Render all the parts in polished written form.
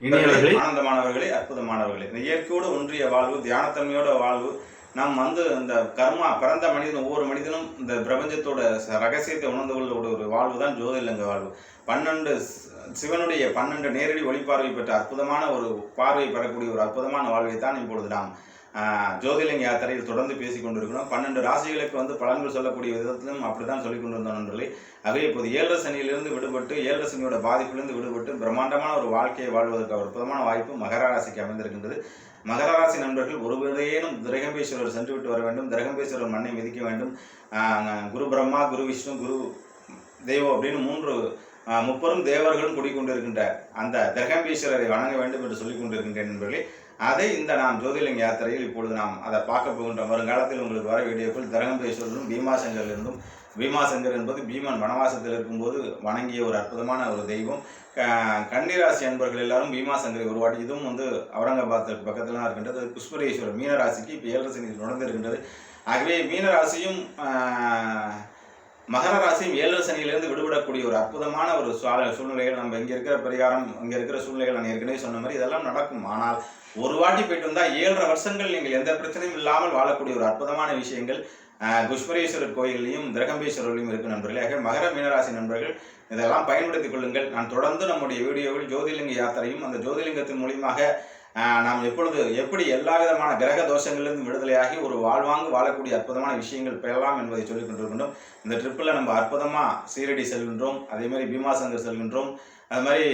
இனியவர்களே, ஆனந்தமானவர்களே, அற்புதமானவர்களே, இந்த இயற்கையோடு ஒன்றிய வாழ்வு, தியானத்தன்மையோட வாழ்வு, நாம் இந்த கர்மா பிறந்த மனிதன் ஒவ்வொரு மனிதனும் இந்த பிரபஞ்சத்தோட ரகசியத்தை உணர்ந்து கொள்ள ஒரு வாழ்வு தான் ஜோதிலிங்க வாழ்வு. 12 சிவனுடைய 12 நேரடி ஒளிப்பார்வை பெற்ற அற்புதமான ஒரு பார்வை பெறக்கூடிய ஒரு அற்புதமான வாழ்வை தான் இப்பொழுது நாம் ஜோதிலிங்க யாத்திரையில் தொடர்ந்து பேசிக் கொண்டிருக்கிறோம். 12 ராசிகளுக்கு பலன்கள் சொல்லக்கூடிய விதத்திலும் அப்படித்தான் சொல்லிக் கொண்டிருந்தோம் நண்பர்களே. ஆகவே இப்போது 7 சனியிலிருந்து விடுபட்டு 7 சனியோட பாதிப்பிலிருந்து விடுபட்டு பிரம்மாண்டமான ஒரு வாழ்க்கையை வாழ்வதற்கு அற்புதமான வாய்ப்பு மகர ராசிக்கு அமைந்திருக்கின்றது. மகர ராசி நண்பர்கள் ஒருவரையேனும் திரகம்பேஸ்வரர் சென்று விட்டு வர வேண்டும். திரகம்பேஸ்வரர் மண்ணை மிதிக்க வேண்டும். குரு பிரம்மா, குரு விஷ்ணு, குரு தெய்வம் அப்படின்னு முப்பெரும் தேவர்களும் குடிக்கொண்டிருக்கின்ற அந்த திரகம்பேஸ்வரரை வணங்க வேண்டும் என்று சொல்லிக் கொண்டிருக்கின்றேன் நண்பர்களே. அதை நாம் ஜோதிலிங்க யாத்திரையில் இப்பொழுது நாம் அதை பார்க்க போகின்றோம். வருங்காலத்தில் உங்களுக்கு வர வீடியோக்கள் திரகம்பேஸ்வரரும் பீமாசங்கர் இருந்தும், பீமாசங்கர் என்பது பீமன் வனவாசத்தில் இருக்கும்போது வணங்கிய ஒரு அற்புதமான ஒரு தெய்வம். கன்னிராசி அன்பர்கள் எல்லாரும் பீமாசங்கரை ஒரு வாட்டி, இதுவும் அவுரங்காபாத்துக்கு பக்கத்தில் தான் இருக்கின்றது. புஷ்பரேஸ்வரர் மீனராசிக்கு இப்போ 7 சனி நடந்திருக்கின்றது. ஆகவே மீனராசியும் மகர ராசியும் 7 சனியிலிருந்து விடுபடக்கூடிய ஒரு அற்புதமான ஒரு சூழ்நிலைகள் நம்ம இங்கே இருக்கிற பரிகாரம், இங்கே இருக்கிற சூழ்நிலைகள் நான் ஏற்கனவே சொன்ன மாதிரி இதெல்லாம் நடக்கும். ஆனால் ஒரு வாட்டி போயிட்டு வந்தால் 7.5 வருஷங்கள் நீங்கள் எந்த பிரச்சனையும் இல்லாமல் வாழக்கூடிய ஒரு அற்புதமான விஷயங்கள் புஷ்பரேஸ்வரர் கோயிலையும் திரகம்பேஸ்வரர்லையும் இருக்கு நண்பர்களே. ஆக மகர மீனராசி நண்பர்கள் இதெல்லாம் பயன்படுத்திக் கொள்ளுங்கள். நான் தொடர்ந்து நம்முடைய வீடியோவில் ஜோதிலிங்க யாத்திரையும் அந்த ஜோதிலிங்கத்தின் மூலியமாக நாம் எப்படி எல்லா விதமான கிரக தோஷங்களிலிருந்து விடுதலையாகி ஒரு வாழ்வாங்கு வாழக்கூடிய அற்புதமான விஷயங்கள் பெறலாம் என்பதை சொல்லிக் கொண்டிருக்கின்றோம். இந்த ட்ரிப்பில் நம்ம அற்புதமாக சீரடி செல்கின்றோம், அதே மாதிரி பீமாசங்கர் செல்கின்றோம், அது மாதிரி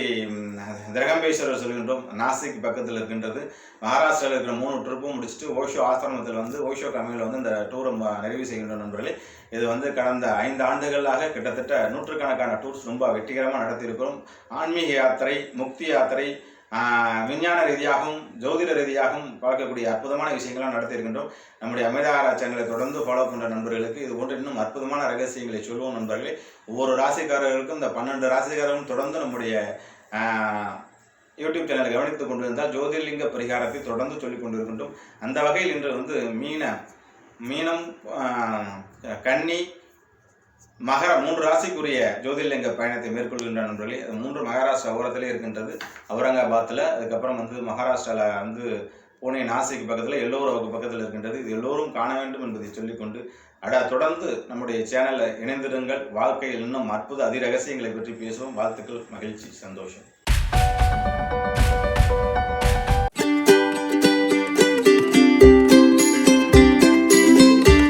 திரகம்பேஸ்வரர் செல்கின்றோம். நாசிக் பக்கத்தில் இருக்கின்றது. மகாராஷ்டிராவில் இருக்கிற 3 ட்ரிப்பும் முடிச்சுட்டு ஓஷோ ஆசிரமத்தில் ஓஷோ கம்மியில் இந்த டூரை நிறைவு செய்கின்ற நண்பர்களே. இது கடந்த 5 ஆண்டுகளாக கிட்டத்தட்ட 100கணக்கான டூர்ஸ் ரொம்ப வெற்றிகரமாக நடத்தியிருக்கிறோம். ஆன்மீக யாத்திரை, முக்தி யாத்திரை, விஞ்ஞான ரீதியாகவும் ஜோதிட ரீதியாகவும் பார்க்கக்கூடிய அற்புதமான விஷயங்கள்லாம் நடத்தியிருக்கின்றோம். நம்முடைய அமைதாரா சேனலை தொடர்ந்து ஃபாலோ பண்ணுற நண்பர்களுக்கு இது போன்ற இன்னும் அற்புதமான ரகசியங்களை சொல்லுவோம் நண்பர்களே. ஒவ்வொரு ராசிக்காரர்களுக்கும் இந்த 12 ராசிக்காரர்களும் தொடர்ந்து நம்முடைய யூடியூப் சேனலை கவனித்துக் கொண்டிருந்தால் ஜோதிர்லிங்க பரிகாரத்தை தொடர்ந்து சொல்லிக் கொண்டிருக்கின்றோம். அந்த வகையில் இன்று மீனம், கன்னி, மகர 3 ராசிக்குரிய ஜோதிர்லிங்க பயணத்தை மேற்கொள்கின்ற நண்பர்களே. அது 3 மகாராஷ்டிரா ஓரத்திலே இருக்கின்றது. அவுரங்காபாத்தில், அதுக்கப்புறம் மகாராஷ்டிராவில் புனே நாசிக் பக்கத்தில், எல்லோரும் பக்கத்தில் இருக்கின்றது. இது எல்லோரும் காண வேண்டும் என்பதை சொல்லிக்கொண்டு தொடர்ந்து நம்முடைய சேனலில் இணைந்திருங்கள். வாழ்க்கையில் இன்னும் அற்புத அதிரகசியங்களை பற்றி பேசுவோம். வாழ்த்துக்கள், மகிழ்ச்சி, சந்தோஷம்.